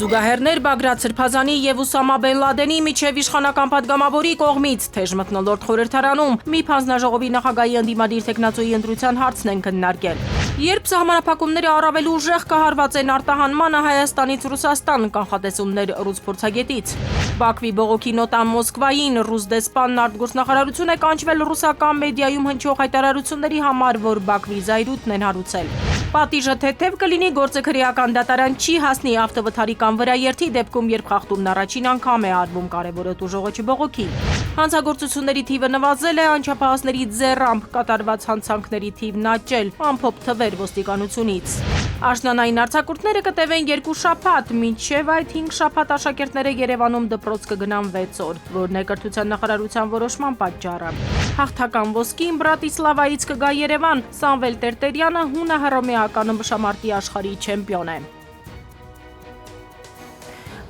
Զուգահեռներ Բագրատ Սրբազանի եւ Ուսամա Բեն Լադենի միջև իշխանական պատգամավորի կողմից թեժ մթնոլորտ խորհրդարանում մի հանձնաժողովի նախագահի ընդդիմադիր տեխնացուի ընտրության հարցն են քննարկել։ Երբ սահմանափակումները առավել ուժեղ կահարված են արտահանմանը Հայաստանից Ռուսաստան կանխատեսումներ ռուս փորձագետից։ Բաքվի բողոքի նոտան Մոսկվային ռուս դեսպանն արտգործնախարարություն է կանչվել ռուսական մեդիայում հնչող հայտարարությունների համար, որ Բաքվի զայրույթն են հարուցել։ Պատիժը թեթև կլինի, գործը քրեական դատարան չի հասնի ավտովթարի կամ վրաերթի դեպքում, երբ խախտումն առաջին անգամ է արվում կարևորը տուժողը չբողոքի։ Հանցագործությունների թիվը նվազել է, անչափահասների ձեռամբ կատարված հանցանքների թիվն աճել, ամփոփ թվեր ոստիկանությունից։ Աշնանային արձակուրդները կտևեն 2 շաբաթ, մինչև այդ 5 շաբաթ աշակերտները Երևանում դպրոց կգնան 6 օր, որն է կրթության նախարարության որոշման պատճառը։ Հաղթական ոսկին Բրատիսլավայից կգա Երևան, Սամվել Տերտերյանը հունահռոմեական ըմբշամարտի աշխարհի չեմպիոն է։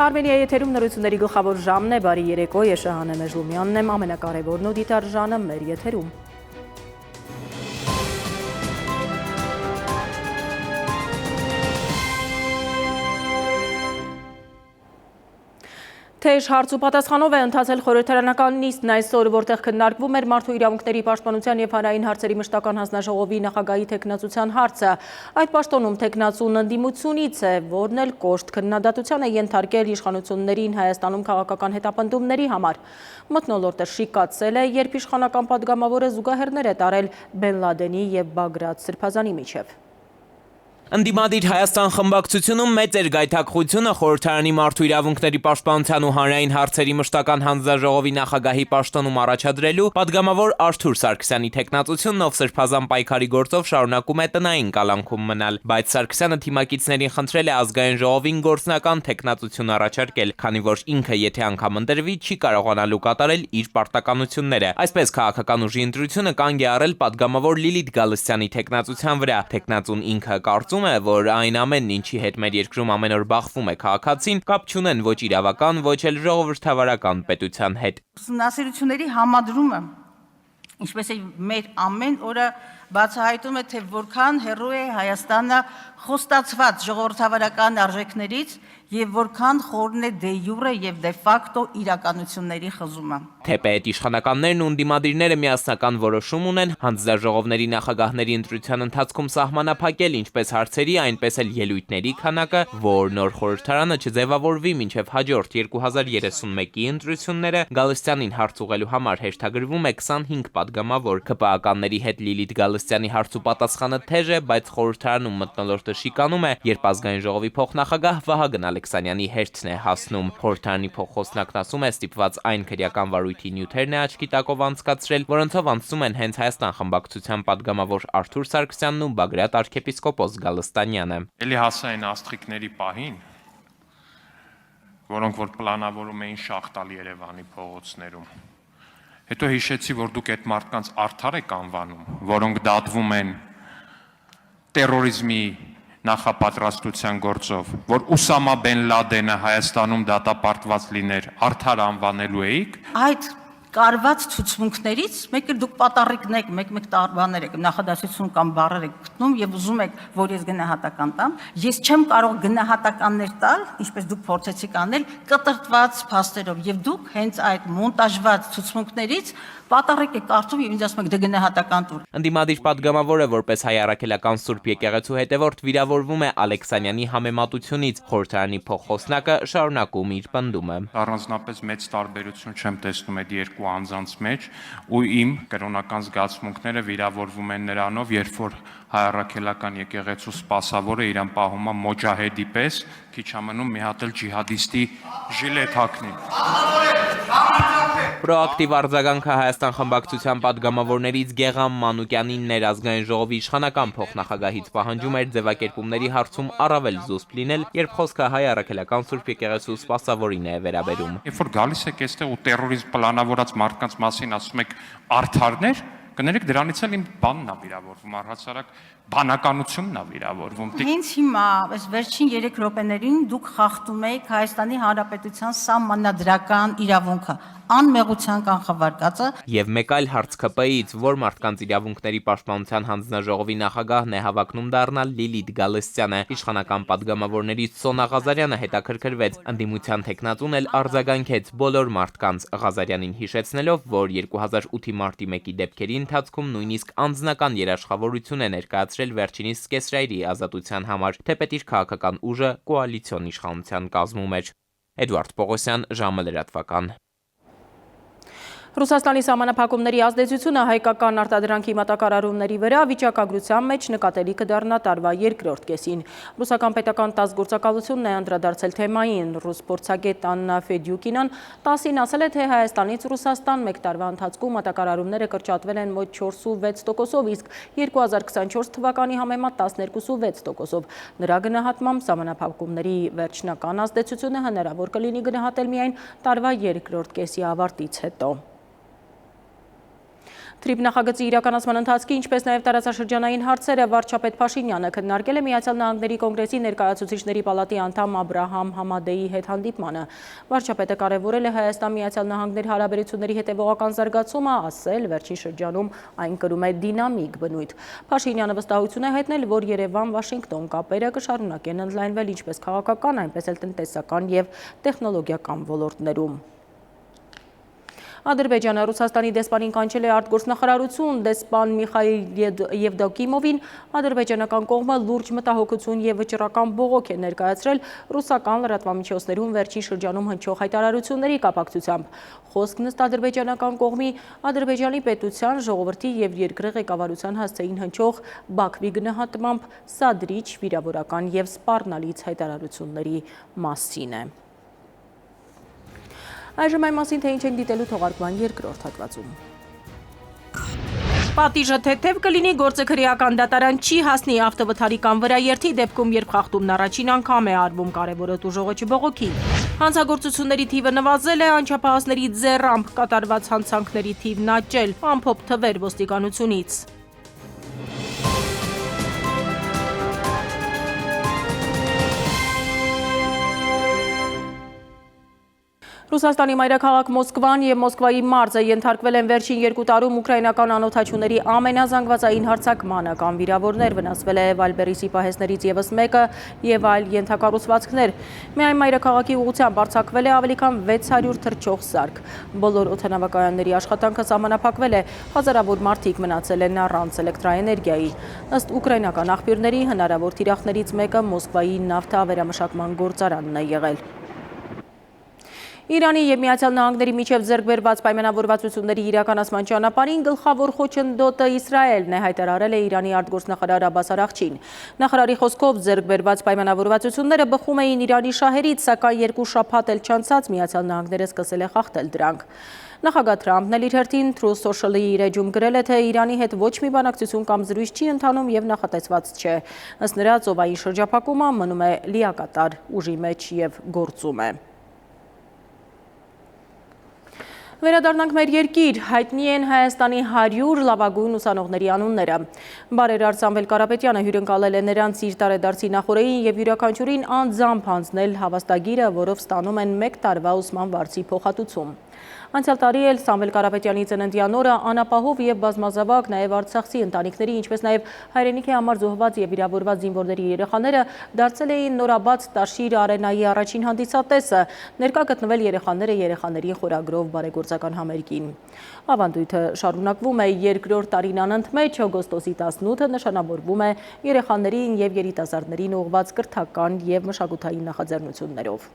Արմենիայի եթերում նորությունների գլխավոր ժամն է, բարի երեկո, ես Շահանե Մեժլումյանն եմ, ամենակարևորն ու դիտար ժանը մեր եթերում։ Թեժ հարց ու պատասխանով է ընթացել խորհրդարանական նիստն այսօր, որտեղ քննարկվում էր մարդու իրավունքների պաշտպանության եւ հանրային հարցերի մշտական հանձնաժողովի նախագահի թեկնածության հարցը։ Այդ պաշտոնում թեկնածուն ընդդիմությունից է, որն էլ կոշտ քննադատության է ենթարկել իշխանություններին Հայաստանում քաղաքական հետապնդումների համար։ Մթնոլորտը շիկացել է, երբ իշխանական պատգամավորը զուգահեռներ է տարել Բեն Լադենի եւ Բագրատ Սրբազանի միջև։ Ընդդիմադիր Հայաստան խմբակցությունում մեծ էր գայթակղությունը խորհրդարանի մարդու իրավունքների պաշտպանության ու հանրային հարցերի մշտական հանձնաժողովի նախագահի պաշտոնում առաջադրելու պատգամավոր Արթուր Սարգսյանի թեկնածությունն, ով Սրբազան պայքարի գործով շարունակում է տնային կալանքում մնալ, բայց Սարգսյանը թիմակիցներին խնդրել է ազգային ժողովին գործնական թեկնածություն առաջարկել, քանի որ ինքը եթե անգամ ընտրվի, չի կարողանալու կատարել իր պարտականությունները։ Այսպես քաղաքական ուժի ընտրությունը կանգ է առել պատգամավոր Լիլիթ Գալստյանի թեկնածության վրա։ Թեկնածուն ինքը կարծում է, որ այն ամենն, ինչի հետ մեր երկրում ամեն օր բախվում է քաղաքացին, կապ չունեն ոչ իրավական, ոչ էլ ժողովրդավարական պետության հետ։ Ուսումնասիրությունների համադրումը, ինչպես է մեր ամեն օրը բացահայտում է, թե որքան հեռու է Հայաստանը խոստացված ժողովրդավարական արժեքներից եւ որքան խորն է դե յուրե եւ դե ֆակտո իրականությունների խզումը։ Թեպետ իշխանականներն ու ընդդիմադիրները միասնական որոշում ունեն հանձնաժողովների նախագահների ընտրության ընթացքում սահմանափակել ինչպես հարցերի, այնպես էլ ելույթների քանակը, որ նոր խորհրդարանը չձևավորվի մինչև հաջորդ 2031-ի ընտրությունները։ Գալստյանին հարց ուղղելու համար հերթագրվում է 25 պատգամավոր։ ԿՊԱ-ականների հետ Լիլիթ Գալստյանի հարց ու պատասխանը թեժ է, բայց խորհրդարանում մթնոլորտը շիկանում է, երբ ազգային ժողովի փոխնախագահ Վահագն Ալեքսանյանի հերթն է հասնում։ Խորհրդարանի փոխխոսնակն ասում է, ստիպված այն քրեական վարույթի նյութերն է աչքի տակով անցկացրել, որոնցով անցնում են հենց Հայաստան խմբակցության պատգամավոր Արթուր Սարգսյանն ու Բագրատ arczepiskopos Գալստանյանը։ Էլի հասային աստղիկների պահին, որոնք որ պլանավորում էին շախ տալ Երևանի փողոցներում։ Հետո հիշեցի, որ դուք այդ մարդկանց արդար եք անվանում, որոնք դատվում են տերորիզմի նախապատրաստության գործով, որ Ուսամա Բեն Լադենը Հայաստանում դատապարտված լիներ, արդար անվանելու էիք։ Այդ կարված ցուցմունքներից մեկը դուք պատառիկն եք, մեկ տարբաներ եք, նախադասություն կամ բառեր եք գտնում եւ ուզում եք, որ ես գնահատական տամ։ Ես չեմ կարող գնահատականներ տալ, ինչպես դուք փորձեցիք անել, կտրտված փաստերով եւ դուք հենց այդ մոնտաժված ցուցմունքներից պատառիկ եք կարծում եւ ինձ ասում եք դե գնահատական տուր։ Ընդդիմադիր պատգամավորը որպես հայ առաքելական Սուրբ եկեղեցու հետևորդ վիրավորվում է Ալեքսանյանի համեմատությունից։ Խորհրդարանի փոխխոսնակը շարունակում իր պնդումը։ Առանձնապես մեծ տարբերություն չեմ տեսնում այդ երկու անձանց մեջ ու իմ կրոնական զգացմունքները վիրավորվում են նրանով, երբ որ հայ առաքելական եկեղեցու սպասավորը իրան պահում է մոջահեդի պես, քիչ ամնում մի հատ էլ ջիհադիստի ժիլետ հագնի։ Պրոակտիվ արձագանքը Հայաստան խմբակցության պատգամավորներից Գեգամ Մանուկյանին ներազգային ժողովի իշխանական փոխնախագահից պահանջում էր ձևակերպումների հարցում առավել զուսպ լինել, երբ խոսքը հայ առաքելական Սուրբ եկեղեցու սպասավորին է վերաբերում։ Երբ որ գալիս եք այստեղ ու տերորիզմ պլանավորած մարդկանց մասին ասում եք արդարներ, կներեք դրանից էլ իմ բանն է վիրավորվում, առհասարակ բանականությունն է վիրավորվում։ Հենց հիմա, այս վերջին 3 րոպեներին դուք խախտում եք Հայաստանի Հանրապետության սահմանադրական իրավունքը, անմեղության կանխավարկածը։ Եվ մեկ այլ հարց ԿՊ-ից, որ մարդկանց իրավունքների պաշտպանության հանձնաժողովի նախագահն է հավակնում դառնալ Լիլիթ Գալստյանը։ Իշխանական падգամավորներից Սոնա Ղազարյանը հետաքրքրվեց, ընդդիմության թեկնածուն էլ արձագանքեց բոլոր մարդկանց, Ղազարյանին հիշեցնելով, որ 2008-ի մարտի 1-ի դեպքերի ընթացքում նույնիսկ անձնական երաշխավորություն է ներկայացրել վերջինիս Սկեսրայրի ազատության համար, թեպետ իր քաղաքական ուժը կոալիցիոն իշխանության կազմում էր։ Էդվարդ Պողոսյան, ժամը լրատվական։ Ռուսաստանի սահմանափակումների ազդեցությունը հայկական արտադրանքի մատակարարումների վրա վիճակագրության մեջ նկատելի կդառնա տարվա երկրորդ կեսին։ Ռուսական պետական ՏԱՍՍ գործակալությունն է անդրադարձել թեմային։ Ռուս փորձագետ Աննա Ֆեդյուկինան ՏԱՍՍ-ին ասել է, թե Հայաստանից Ռուսաստան մեկ տարվա ընթացքում մատակարարումները կրճատվել են մոտ 4.6%, իսկ 2024 թվականի համեմատ 12.6%։ Նրա գնահատմամբ սահմանափակումների վերջնական ազդեցությունը հնարավոր կլինի գնահատել միայն տարվա երկրորդ կեսի ավարտից հետո։ Թրիփ նախագծի իրականացման ընթացքի, ինչպես նաև տարածաշրջանային հարցերը վարչապետ Փաշինյանը քննարկել է Միացյալ Նահանգների կոնգրեսի ներկայացուցիչների պալատի անդամ Աբրահամ Համադեի հետ հանդիպմանը։ Վարչապետը կարևորել է Հայաստան-Միացյալ Նահանգներ հարաբերությունների հետևողական զարգացումը, ասել վերջին շրջանում այն կրում է դինամիկ բնույթ։ Փաշինյանը վստահություն է հայտնել, որ Երևան-Վաշինգտոն կապերը կշարունակեն ընդլայնվել ինչպես քաղաքական, այնպես էլ տնտեսական եւ տեխնոլոգիական ոլորտներում։ Ադրբեջանը Ռուսաստանի դեսպանին կանչել է արտգործնախարարություն, դեսպան Միխայիլ Եվդոկիմովին ադրբեջանական կողմը լուրջ մտահոգություն եւ վճռական բողոք է ներկայացրել ռուսական լրատվամիջոցներում վերջին շրջանում հնչող հայտարարությունների կապակցությամբ։ Խոսքն ըստ ադրբեջանական կողմի Ադրբեջանի պետության, ժողովրդի եւ երկրի ղեկավարության հասցեին հնչող Բաքվի գնահատմամբ սադրիչ, վիրավորական եւ սպառնալից հայտարարությունների մասին է։ Այժմ այն մասին, թե ինչ ենք դիտելու թողարկման երկրորդ հատվածում։ Պատիժը թեթև կլինի, գործը քրեական դատարան չի հասնի ավտովթարի կամ վրաերթի դեպքում, երբ խախտումն առաջին անգամ է արվում, կարևորը տուժողը չբողոքի։ Հանցագործությունների թիվը նվազել է, անչափահասների ձեռամբ կատարված հանցանքների թիվն աճել, ամփոփ թվեր ոստիկանությունից։ Ռուսաստանի մայրաքաղաք Մոսկվան եւ Մոսկվայի մարզը ենթարկվել են վերջին 2 տարում ուկրաինական անօթաչուների ամենազանգվածային հարձակմանը, կամ վիրավորներ, վնասվել է Վալբերիսի պահեստներից եւս մեկը եւ այլ ենթակառուցվածքներ։ Միայն մայրաքաղաքի ուղղությամբ արձակվել է ավելի քան 600 թռչող սարք։ Բոլոր օդանավակայանների աշխատանքը սահմանափակվել է, հազարավոր մարդիկ մնացել են առանց էլեկտրաէներգիայի։ Ըստ ուկրաինական աղբյուրների, հնարավոր թիրախներից մեկը Մոսկվայի նավթավերամշակման գործարանն է եղել։ Իրանի եւ Միացյալ Նահանգների միջև ձեռք բերված պայմանավորվածությունների իրականացման ճանապարհին գլխավոր խոչընդոտը Իսրայելն է, հայտարարել է Իրանի արտգործնախարար Աբբաս Արաղչին։ Նախարարի խոսքով ձեռք բերված պայմանավորվածությունները բխում էին Իրանի շահերից, սակայն 2 շաբաթ էլ չանցած Միացյալ Նահանգները սկսել է խախտել դրանք։ Նախագահ Թրամփն էլ իր հերթին Truth Social-ի իր էջում գրել է, թե Իրանի հետ ոչ մի բանակցություն կամ զրույց չի ընթանում եւ նախատեսված չէ։ Ըստ նրա, ծովային շրջափակումը մնում է լիակատար ուժի մեջ եւ գործում է։ Վերադառնանք մեր երկիր, հայտնի են Հայաստանի 100 լավագույն ուսանողների անունները։ Բարերար Սամվել Կարապետյանը հյուրընկալել է նրանց իր տարեդարձի նախօրեին եւ յուրաքանչյուրին անձամբ հանձնել հավաստագիրը, որով ստանում են 1 տարվա ուսման վարձի փոխհատուցում։ Անցյալ տարի էլ Սամվել Կարապետյանի ծննդյան օրը անապահով եւ բազմազավակ, նաեւ արցախցի ընտանիքների, ինչպես նաեւ հայրենիքի համար զոհված եւ վիրավորված զինվորների երեխաները դարձել էին նորաբաց Տաշիր արենայի առաջին հանդիսատեսը, ներկա գտնվել երեխաների խորագրով բարեգործական համերգին։ Ավանդույթը շարունակվում է երկրորդ տարին անընդմեջ, օգոստոսի 18-ը նշանավորվում է երեխաներին եւ երիտասարդներին ուղղված կրթական եւ մշակութային նախաձեռնություններով։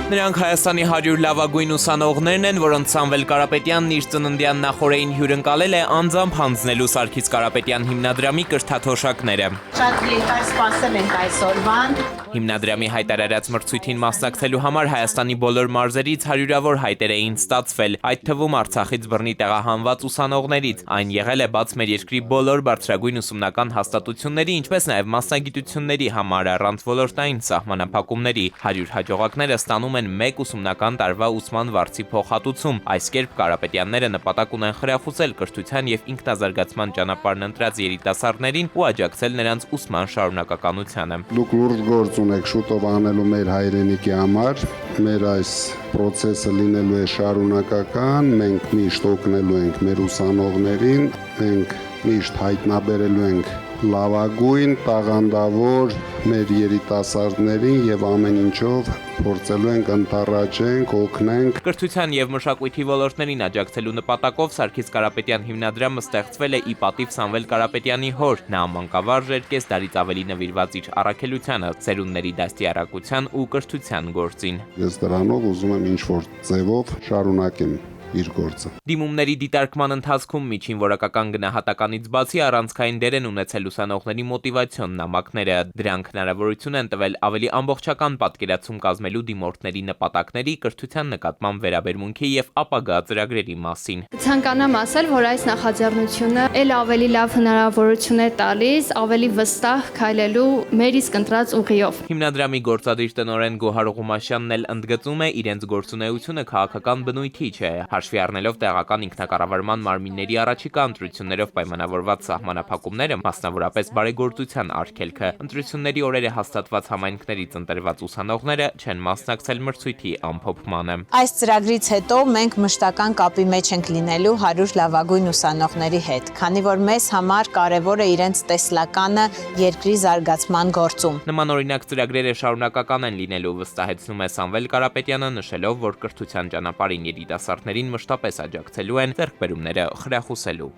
Նրանք Հայաստանի 100 լավագույն ուսանողներն են, որոնց Սամվել Կարապետյանն իր ծննդյան նախօրեին հյուրընկալել է անձամբ հանձնելու Սարգիս Կարապետյան հիմնադրամի կրթաթոշակները։ Շատ երկար սպասել ենք այսօրվան։ Հիմնադրամի հայտարարած մրցույթին մասնակցելու համար Հայաստանի բոլոր մարզերից հարյուրավոր հայտեր էին ստացվել, այդ թվում Արցախից բռնի տեղահանված ուսանողներից։ Այն եղել է բաց մեր երկրի բոլոր բարձրագույն ուսումնական հաստատությունների, ինչպես նաև մասնագիտությունների համար առանց ոլորտային սահմանափակումների։ 100 հաջողակները ստանում են 1 ուսումնական տարվա ուսման վարձի փոխհատուցում։ Այս կերպ Կարապետյանները նպատակ ունեն խրախուսել կրթության և ինքնազարգացման ճանապարհն ընտրած երիտասարդներին ու աջակցել նրանց ուսման շարունակականությանը։ Դուք լուրջ գործ ունեք շուտով անելու մեր հայրենիքի համար, մեր այս process-ը լինելու է շարունակական, մենք միշտ օգնելու ենք մեր ուսանողներին, մենք միշտ հայտնաբերելու ենք լավագույն, տաղանդավոր մեր երիտասարդներին եւ ամեն ինչով փորձելու ենք ընտառաջենք, օգնենք։ Կրթության եւ մշակույթի ոլորտներին աջակցելու նպատակով Սարգիս Կարապետյան հիմնադրամը ստեղծվել է ի պատիվ Սամվել Կարապետյանի հոր։ Նա մանկավարժ էր, կես դարից ավելի նվիրված իր առաքելությանը, ծերունների դաստիարակության ու կրթության գործին։ Ես դրանով ուզում եմ ինչ-որ ձևով շարունակեմ իր գործը։ Դիմումների դիտարկման ընթացքում միջին որակական գնահատականից բացի առանցքային դեր են ունեցել ուսանողների մոտիվացիոն նամակները։ Դրանք հնարավորություն են տվել ավելի ամբողջական պատկերացում կազմելու դիմորդների նպատակների, կրթության նկատմամբ վերաբերմունքի եւ ապագա ծրագրերի մասին։ Ցանկանամ ասել, որ այս նախաձեռնությունը ել ավելի լավ հնարավորություն է տալիս, ավելի վստահ քայլելու մեր իսկ ընտրած ուղիով։ Հիմնադրամի գործադիր տնօրեն Գոհար Ղումաշյանն էլ ընդգծում է իրենց գործունեությունը քաղաքական բնույթի չէ, հաշվի առնելով տեղական ինքնակառավարման մարմինների առաջիկա ընտրություններով պայմանավորված սահմանափակումները, մասնավորապես բարեգործության արգելքը, ընտրությունների օրերը հաստատված համայնքներից ընտրված ուսանողները չեն մասնակցել մրցույթի ամփոփմանը։ Այս ծրագրից հետո մենք մշտական կապի մեջ ենք լինելու 100 լավագույն ուսանողների հետ, քանի որ մեզ համար կարևոր է իրենց տեսլականը երկրի զարգացման գործում։ Նմանօրինակ ծրագրերը շարունակական են լինելու, վստահեցնում է Սամվել Կարապետյանը, նշելով, որ կրթության ճանապարհին երիտասարդներին մշտապես աջակցելու են, ձեռքբերումները խրախուսելու։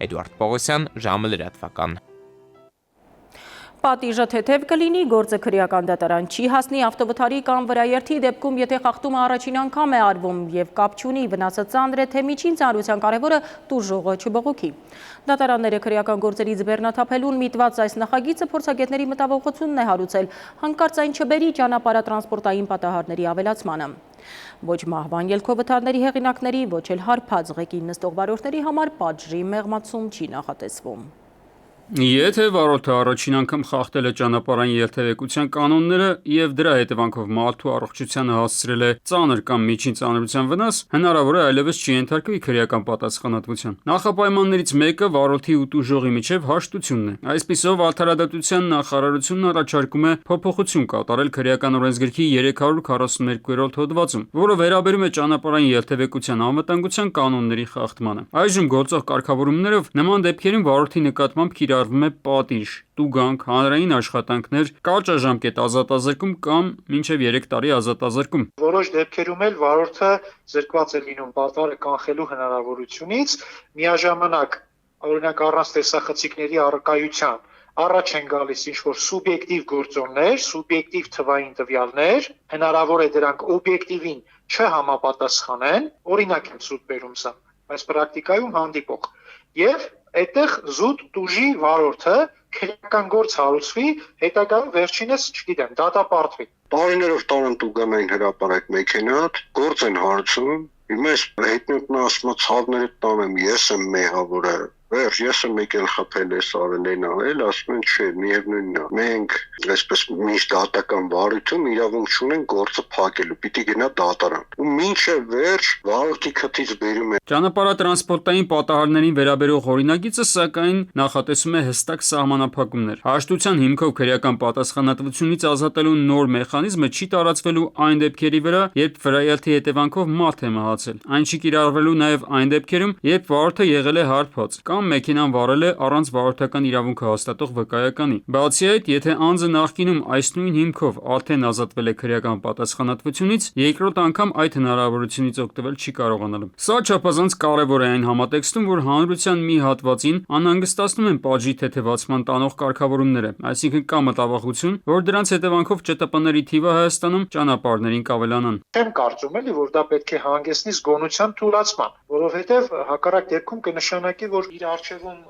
Էդուարդ Պողոսյան, ժամը լրատվական։ Պատիժը թեթև կլինի, գործը քրեական դատարան չի հասնի, ավտովթարի կամ վրաերթի դեպքում, եթե խախտումը առաջին անգամ է արվում եւ կապ չունի, վնասը ծանր է, թե միջին ծանրության կարևորը տուժողը չբողոքի։ Դատարանները քրեական գործերից բեռնաթափելուն միտված այս նախագիծը փորձագետների մտավախությունն է հարուցել, հանկարծ այն չբերի ճանապարհատրանսպորտային պատահարների ավելացմանը։ Ոչ մահվան ելքով վթարների հեղինակների, ոչ էլ հարբած ղեկին նստող վարորդների համար պատժի մեղմացում չի նախատեսվում։ Եթե վարորդը առաջին անգամ խախտել է ճանապարհային երթևեկության կանոնները եւ դրա հետևանքով մարդու առողջությանը հասցրել է ծանր կամ միջին ծանրության վնաս, հնարավոր է այլևս չենթարկվի քրեական պատասխանատվության։ Նախապայմաններից մեկը վարորդի ու տուժողի միջև հաշտությունն է։ Այսպիսով Արդարադատության նախարարությունն առաջարկում է փոփոխություն կատարել քրեական օրենսգրքի 342-րդ հոդվածում, որը վերաբերում է ճանապարհային երթևեկության անվտանգության կանոնների խախտմանը։ Այժմ գործող կարգավորումներով նման դեպքերում վարորդի նկատմամբ կիրառվում է պատիժ, տուգանք, հանրային աշխատանքներ, կարճաժամկետ ազատազրկում կամ մինչև 3 տարի ազատազրկում։ Որոշ դեպքերում էլ վարորդը զրկված է լինում պատվարը կանխելու հնարավորությունից, միաժամանակ, օրինակ առանց տեսախցիկների առկայության, առաջ են գալիս ինչ-որ սուբյեկտիվ գործոններ, սուբյեկտիվ թվային տվյալներ, հնարավոր է դրանք օբյեկտիվին չհամապատասխանեն, օրինակ եմ ցույց բերում սա, բայց պրակտիկայում հանդիպող։ Եվ այդտեղ զուտ տուժի վարորդը, քրեական գործ հարուցվի, հետագայում վերջինս, չգիտեմ, դատապարտվի։ Տարիներով տանեն տուգանային հրապարակ մեքենատ, գործ են հարցում, Իմես հետնուտնը ասում է ցավները տանեմ, ես եմ մեղավորը, վերջ, ես եմ եկել խփել ես արել անել, ասում են չէ, միևնույնն է։ Մենք այսպես միշտ դատական վարույթում իրավունք չունենք գործը փակելու, պիտի գնա դատարան։ Ու մինչև վերջ վարորդի քթից բերում է։ Ճանապարհատրանսպորտային պատահարներին վերաբերող օրինագիծը սակայն նախատեսում է հստակ սահմանափակումներ։ Հաշտության հիմքով քրեական պատասխանատվությունից ազատելու նոր մեխանիզմը չի տարածվելու այն դեպքերի վրա, երբ վրայալթի հետևանքով մարդ է մահացել։ Այն չի կիրառվելու նաև այն դեպքերում, երբ վարորդը եղել է հարբած կամ մեքենան վարել է առանց վարորդական իրավունքը հաստատող վկայականի։ Բացի այդ, եթե անձը նախկինում այս նույն հիմքով արդեն ազատվել է քրեական պատասխանատվությունից, երկրորդ անգամ այդ հնարավորությունից օգտվել չի կարողանալու։ Սա չափազանց կարևոր է այն համատեքստում, որ հանրության մի հատվածին անհանգստացնում են պատժի թեթևացման տանող կարգավորումները, այսինքն կա մտավախություն, որ դրանց հետևանքով ՃՏՊ-ների թիվը Հայաստանում ճանապարհներին կավելանան։ Չեմ կարծում էլի, որ դա պետք է հանգեցնի զգոնության թուլացման, որովհետև հակառակ դեպքում կնշանակի, որ իր առջևում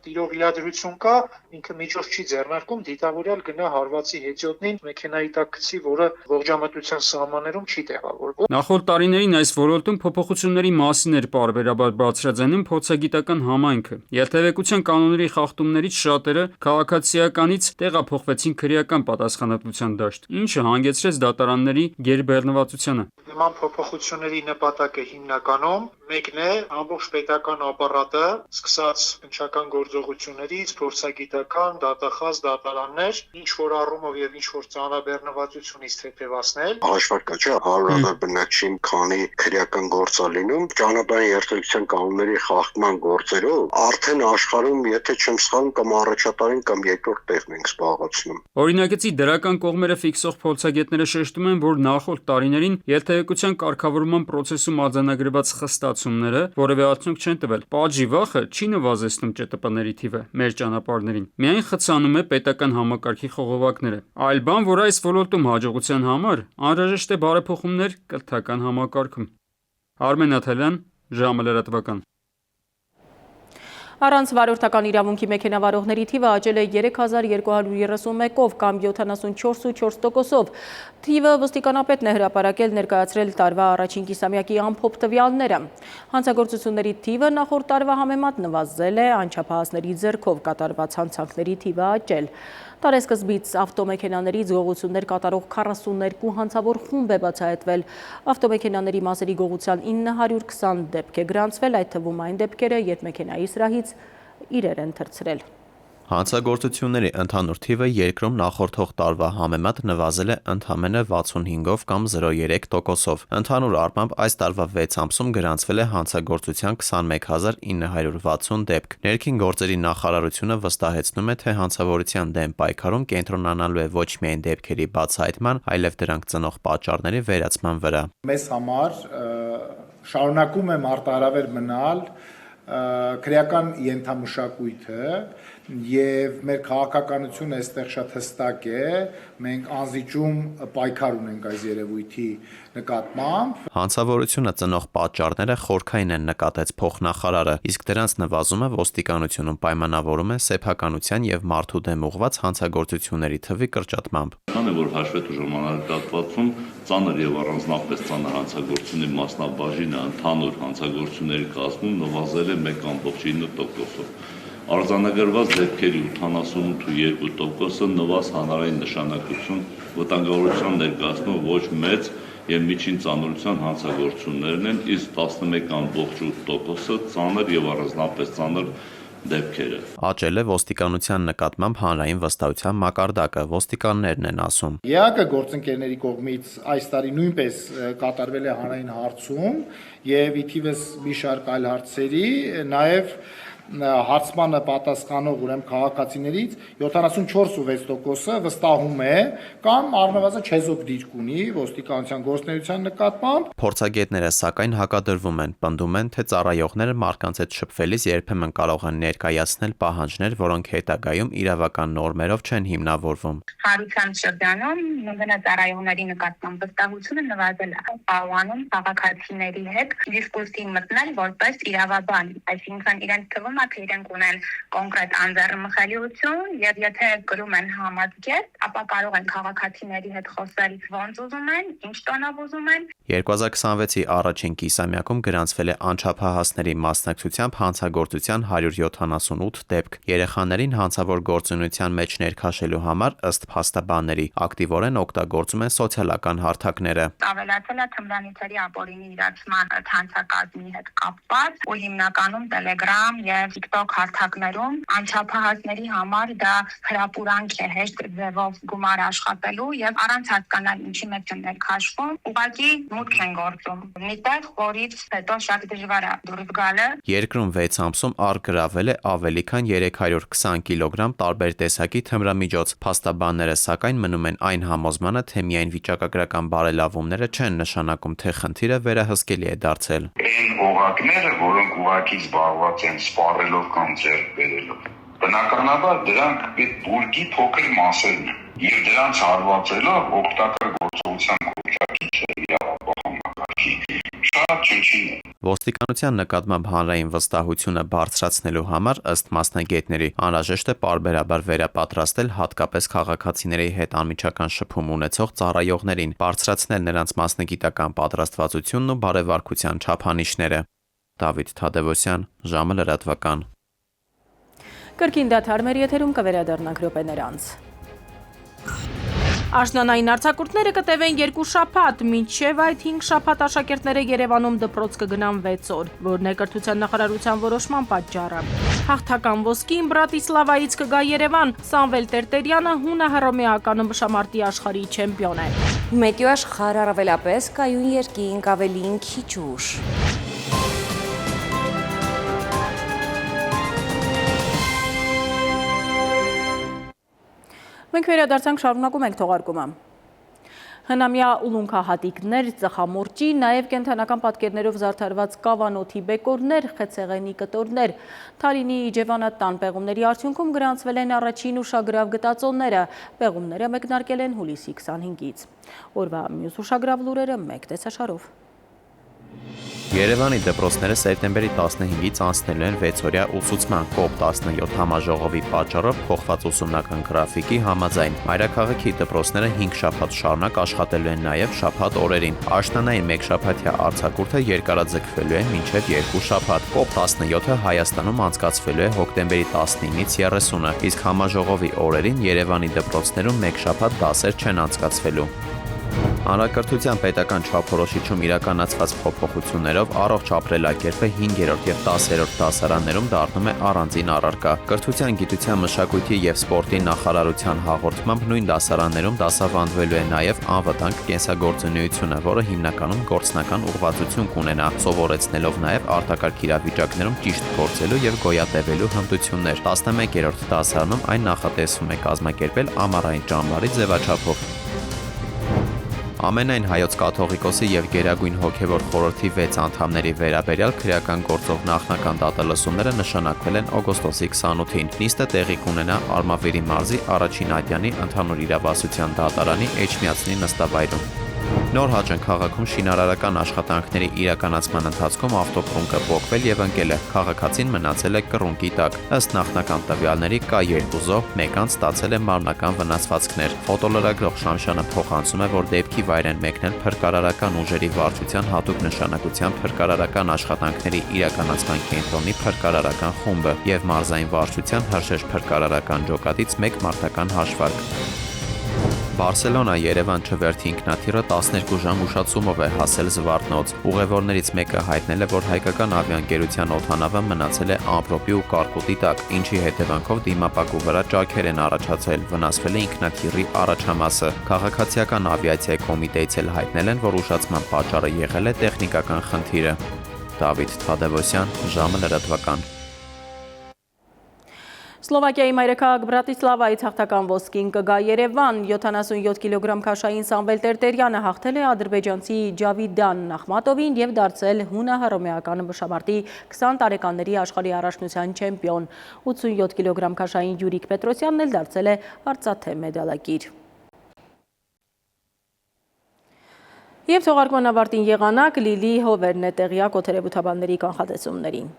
տիրող իրադրություն կա, ինքը միջոց չի ձեռնարկում դիտավորյալ գնա հարվածի հետիոտնին մեքենայի տակ գցի, որը ողջամտության սահմաններում չի տեղավորվում։ Նախորդ տարիներին այս ոլորտում փոփոխությունների մասին էր պարբերաբար բարձրաձայնում փորձագիտական համայնքը։ Երթևեկության կանոնների խախտումներից շատերը քաղաքացիականից տեղափոխվեցին քրեական պատասխանատվության դաշտ, ինչը հանգեցրեց դատարանների գերբեռնվածությանը։ Նման փոփոխությունների նպատակը հիմնականում մեկն է ամբողջ պետական ապարատը, սկսած քննչական գործողություններից, փորձագիտական, դատախազ, դատարաններ, ինչ որ առումով եւ ինչ որ ծանրաբեռնվածությունից թեթևացնել։ Հաշվարկա չէ, 100,000 բնակչին քանի քրեական գործ է լինում, ճանապարհային երթևեկության կանոնների խախտման գործերով արդեն աշխարհում, եթե չեմ սխալվում, կամ առաջատարին կամ երկրորդ տեղն ենք զբաղեցնում։ Օրինագծի դրական կողմերը ֆիքսող փորձագետները շեշտում են, որ նախորդ տարիներին երթևեկության կարգավորման պրոցեսում արձանագրված խստացումները որևէ արդյունք չեն տվել։ Պատժի վախը չի նվազեցնում ՃՏՊ-ների թիվը մեր ճանապարհներին, միայն խցանում է պետական համակարգի խողովակները։ Այլ բան, որ այս ոլորտում հաջողության համար անհրաժեշտ է բարեփոխումներ կրթական համակարգում։ Արմեն Աթալյան, ժամը լրատվական։ Առանց վարորդական իրավունքի մեքենավարողների թիվը աճել է 3231-ով կամ 74.4%-ով։ Թիվը ոստիկանապետն է հրապարակել ներկայացրել տարվա առաջին կիսամյակի ամփոփ տվյալները։ Հանցագործությունների թիվը նախորդ տարվա համեմատ նվազել է, անչափահասների ձեռքով կատարված հանցանքների թիվը աճել։ Տարեսկզբից ավտոմեքենաներից գողություններ կատարող 42 հանցավոր խումբ է բացահայտվել։ Ավտոմեքենաների մասերի գողության 920 դեպք է գրանցվել, այդ թվում այն դեպքերը, երբ մեքենայի սրահից իրեր են թռցրել։ Հանցագործությունների ընդհանուր թիվը երկրում նախորդող տարվա համեմատ նվազել է ընդամենը 65-ով կամ 0.3%-ով։ Ընդհանուր առմամբ այս տարվա 6 ամսում գրանցվել է հանցագործության 21960 դեպք։ Ներքին գործերի նախարարությունը վստահեցնում է, թե հանցավորության դեմ պայքարում կենտրոնանալու է ոչ միայն դեպքերի բացահայտման, այլև դրանք ծնող պատճառների վերացման վրա։ Մեզ համար շարունակում է մարտահրավեր մնալ քրեական ենթամշակույթը եւ մեր քաղաքականությունը այստեղ շատ հստակ է, մենք անզիջում պայքար ունենք այս երևույթի նկատմամբ։ Հանցավորությունը ծնող պատճառները խորքային են նկատեց փոխնախարարը, իսկ դրանց նվազումը ոստիկանությունում պայմանավորում է սեփականության եւ մարդու դեմ ուղղված հանցագործությունների թվի կրճատմամբ։ Քանի որ հաշվետու ժամանակահատվածում ծանր եւ առանձնապես ծանր հանցագործությունների մասնաբաժինը ընդհանուր հանցագործությունների կազմում նվազել է 1.9%-ով։ Արձանագրված դեպքերի 88.2%-ը նվազ հանրային նշանակություն վտանգավորության ներկայացնում ոչ մեծ եւ միջին ծանրության հանցագործություններն են, իսկ 11.8%-ը ծանր եւ առանձնապես ծանր դեպքերը։ Աճել է ոստիկանության նկատմամբ հանրային վստահության մակարդակը, ոստիկաններն են ասում։ ԵԱԿ գործընկերների կողմից այս տարի նույնպես կատարվել է հանրային հարցում եւ ի թիվս մի շարք այլ հարցերի, նաեւ հարցմանը պատասխանող ուրեմն քաղաքացիներից 74.6%-ը վստահում է կամ առնվազն չեզոք դիրք ունի ոստիկանության գործունեության նկատմամբ։ Փորձագետները սակայն հակադրվում են, պնդում են, թե ծառայողները մարդկանց հետ շփվելիս երբեմն կարող են ներկայացնել պահանջներ, որոնք հետագայում իրավական նորմերով չեն հիմնավորվում։ Հարության շրջանում ծառայողների նկատմամբ վստահությունը նվազել է, կարողանում քաղաքացիների հետ դիսկուսի մտնել որպես իրավաբան, այսինքն իրենց թվում է, թե իրենք ունեն կոնկրետ անձեռնմխելիություն եւ եթե գրում են համազգեստ, ապա կարող են քաղաքացիների հետ խոսել ոնց ուզում են, ինչ տոնով ուզում են։ 2026-ի առաջին կիսամյակում գրանցվել է անչափահասների մասնակցությամբ հանցագործության 178 դեպք։ Երեխաներին հանցավոր գործունեության մեջ ներքաշելու համար ըստ փաստաբանների ակտիվորեն օգտագործում են սոցիալական հարթակները։ Ավելացել է թմրանյութերի ապօրինի իրացման հանցակազմի հետ կապված ու հիմնականում Telegram եւ TikTok հարթակներում անչափահասների համար դա հրապուրանք է հեշտ ձևով գումար աշխատելու եւ առանց հասկանալ ինչի մեջ են ներքաշվում, ուղղակի մուտք են գործում։ Միտեղ, որից հետո շատ դժվար է դուրս գալը։ Երկրում 6 ամսում առգրավել է ավելի քան 320 կիլոգրամ տարբեր տեսակի թմրամիջոց։ Փաստաբանները սակայն մնում են այն համոզմանը, թե միայն վիճակագրական բարելավումները չեն նշանակում, թե խնդիրը վերահսկելի է դարձել։ Այն օղակները, որոնք ուղղակի զբաղված են սպառելով կամ ձեռք բերելով, բնականաբար դրանք այդ բուրգի փոքր մասերն են եւ դրանց հարվածելով օգտակար գործողության կոչակիչը իրավապահ համակարգի շատ ճնշին է։ Ոստիկանության նկատմամբ հանրային վստահությունը բարձրացնելու համար, ըստ մասնագետների, անհրաժեշտ է պարբերաբար վերապատրաստել հատկապես քաղաքացիների հետ անմիջական շփում ունեցող ծառայողներին, բարձրացնել նրանց մասնագիտական պատրաստվածությունն ու բարևարկության չափանիշները։ Դավիթ Թադևոսյան, ժամը լրատվական։ Կրկին դադար մեր եթերում կվերադառնանք րոպեներ անց։ Աշնանային արձակուրդները կտևեն 2 շաբաթ, մինչև այդ 5 շաբաթ աշակերտները Երևանում դպրոց կգնան 6 օր, որն է կրթության նախարարության որոշման պատճառը։ Հաղթական ոսկին Բրատիսլավայից կգա Երևան, Սամվել Տերտերյանը հունահռոմեական ըմբշամարտի աշխարհի չեմպիոն է։ Մետեո աշխարհ առավելապես կայուն երկինք ավելին քիչ ուշ։ Մենք վերադարձանք, շարունակում ենք թողարկումը։ Հնամյա ուլունքահատիկներ, ծխամորճի, նաև կենդանական պատկերներով զարդարված կավանոթի բեկորներ, խեցեղենի կտորներ, Թարինի Իջևանատան պեղումների արդյունքում գրանցվել են առաջին ուշագրավ գտածոները, պեղումները մեկնարկել են հուլիսի 25-ից։ Օրվա մյուս ուշագրավ լուրերը մեկ տեսաշարով։ Երևանի դպրոցները սեպտեմբերի 15-ից անցնելու են 6-օրյա ուսուցման COP17 համաժողովի պատճառով փոխված ուսումնական գրաֆիկի համաձայն։ Մայրաքաղաքի դպրոցները 5 շաբաթ շարունակ աշխատելու են նաև շաբաթ օրերին։ Աշնանային 1 շաբաթյա արձակուրդը երկարաձգվելու է մինչև 2 շաբաթ։ COP17-ը Հայաստանում անցկացվելու է հոկտեմբերի 19-ից 30-ը, իսկ համաժողովի օրերին Երևանի դպրոցներում 1 շաբաթ դասեր չեն անցկացվելու։ Հանրակրթության պետական չափորոշիչում իրականացված փոփոխություններով առողջ ապրելակերպը 5-րդ եւ 10-րդ դասարաններում դառնում է առանձին առարկա։ Կրթության, գիտության, մշակույթի եւ սպորտի նախարարության հաղորդմամբ նույն դասարաններում դասավանդվելու է նաեւ անվտանգ կենսագործունեությունը, որը հիմնականում գործնական ուղղվածություն կունենա, սովորեցնելով նաեւ արտակարգ իրավիճակներում ճիշտ գործելու եւ գոյատևելու հմտություններ։ 11-րդ դասարանում այն նախատեսվում է կազմակերպել ամառային ճամբարի ձևաչափով։ Ամենայն հայոց կաթողիկոսի եւ Գերագույն հոգևոր խորհրդի 6 անդամների վերաբերյալ քրեական գործող նախնական դատալսումները նշանակվել են օգոստոսի 28-ին։ Նիստը տեղի կունենա Արմավիրի մարզի Առաջին Ատյանի ընդհանուր իրավասության դատարանի Էջմիածնի նստավայրում։ Նոր Հաճն քաղաքում շինարարական աշխատանքների իրականացման ընթացքում ավտոփրունկը պոկվել եւ ընկել է։ Քաղաքացին մնացել է կռունկի տակ։ Ըստ նախնական տվյալների կա 2 զոհ, մեկան ստացել է մարմնական վնասվածքներ։ Ֆոտոլրագրող Շամշյանը փոխանցում է, որ դեպքի վայր են մեկնել փրկարարական ուժերի վարչության հատուկ նշանակության փրկարարական աշխատանքների իրականացման կենտրոնի փրկարարական խումբը եւ մարզային վարչության հրշեջ փրկարարական ջոկատից 1 մարտական հաշվարկ։ Բարսելոնա-Երևան չվերթի ինքնաթիռը 12 ժամ ուշացումով է հասել Զվարթնոց։ Ուղևորներից մեկը հայտնել է, որ հայկական ավիաընկերության օդանավը մնացել է ամպրոպի ու կարկուտի տակ, ինչի հետևանքով դիմապակու վրա ճաքեր են առաջացել, վնասվել է ինքնաթիռի առաջամասը։ Քաղաքացիական ավիացիայի կոմիտեից էլ հայտնել են, որ ուշացման պատճառը եղել է տեխնիկական խնդիրը։ Դավիթ Թադևոսյան, ժամը լրատվական։ Սլովակիայի մայրաքաղաք Բրատիսլավայից հաղթական ոսկին կգա Երևան, 77 կիլոգրամ քաշային Սամվել Տերտերյանը հաղթել է ադրբեջանցի Ջավիդան Նախմատովին եւ դարձել հունահռոմեական ըմբշամարտի 20 տարեկանների աշխարհի առաջնության չեմպիոն։ 87 կիլոգրամ քաշային Յուրիկ Պետրոսյանն էլ դարձել է արծաթե մեդալակիր։ Եվ թողարկման ավարտին եղանակ Լիլի Հովերն է տեղյակ օդերևութաբանների կանխատեսումներին։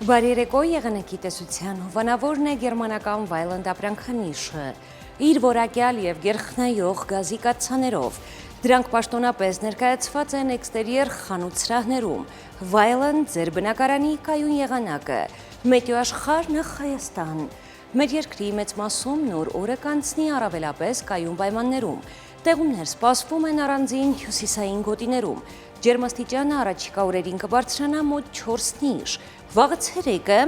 Բարերեկո եղանակի տեսության հովանավորն է գերմանական Վայլանդ ապրանքանիշը, իր որակյալ և գերխնայող գազի կաթսաներով, դրանք պաշտոնապես ներկայացված են էքստերիեր խանութ սրահներում, Վայլանդ ձեր բնակարանի կայուն եղանակը, Մետեո աշխարհ նախ Հայաստան, մեր երկրի մեծ մասում նոր օրը կանցնի առավելապես կայուն պայմաններում, տեղումներ սպասվում են առանձին հյուսիսային գոտիներում, ջերմաստիճանը առաջիկա օրերին կբարձրանա մոտ 4-ից, վաղը ցերեկը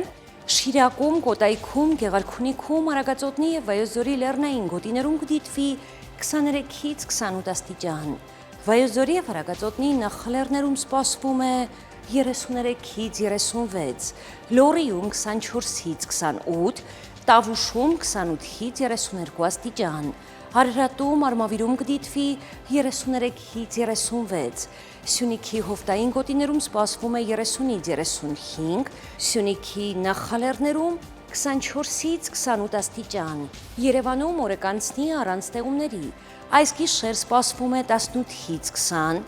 Շիրակում, Կոտայքում, Գեղարքունիքում, Արագածոտնի և Վայոց-Ձորի լեռնային գոտիներում կդիտվի 23-ից 28 աստիճան։ Վայոց-Ձորի և Արագածոտնի նախալեռներում սպասվում է 33-ից 36, Լոռիում 24-ից 28, Տավուշում 28-ից 32 աստիճան, Արարատում, Արմավիրում կդիտվի 33-ից 36, Սյունիքի հովտային գոտիներում սպասվում է 30-ից 35, Սյունիքի նախալեռներում 24-ից 28 աստիճան։ Երևանում օրը կանցնի առանց ձեղումների։ Այս գիշեր սպասվում է 18-ից 20,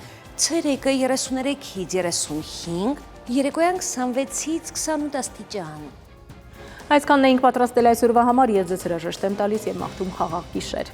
ցերեկը 33-ից 35, երեկոյան 26-ից 28 աստիճան։ Այսքանն էինք պատրաստել այսօրվա համար, ես ձեզ հրաժեշտ եմ տալիս եւ մաղթում խաղաղ գիշեր։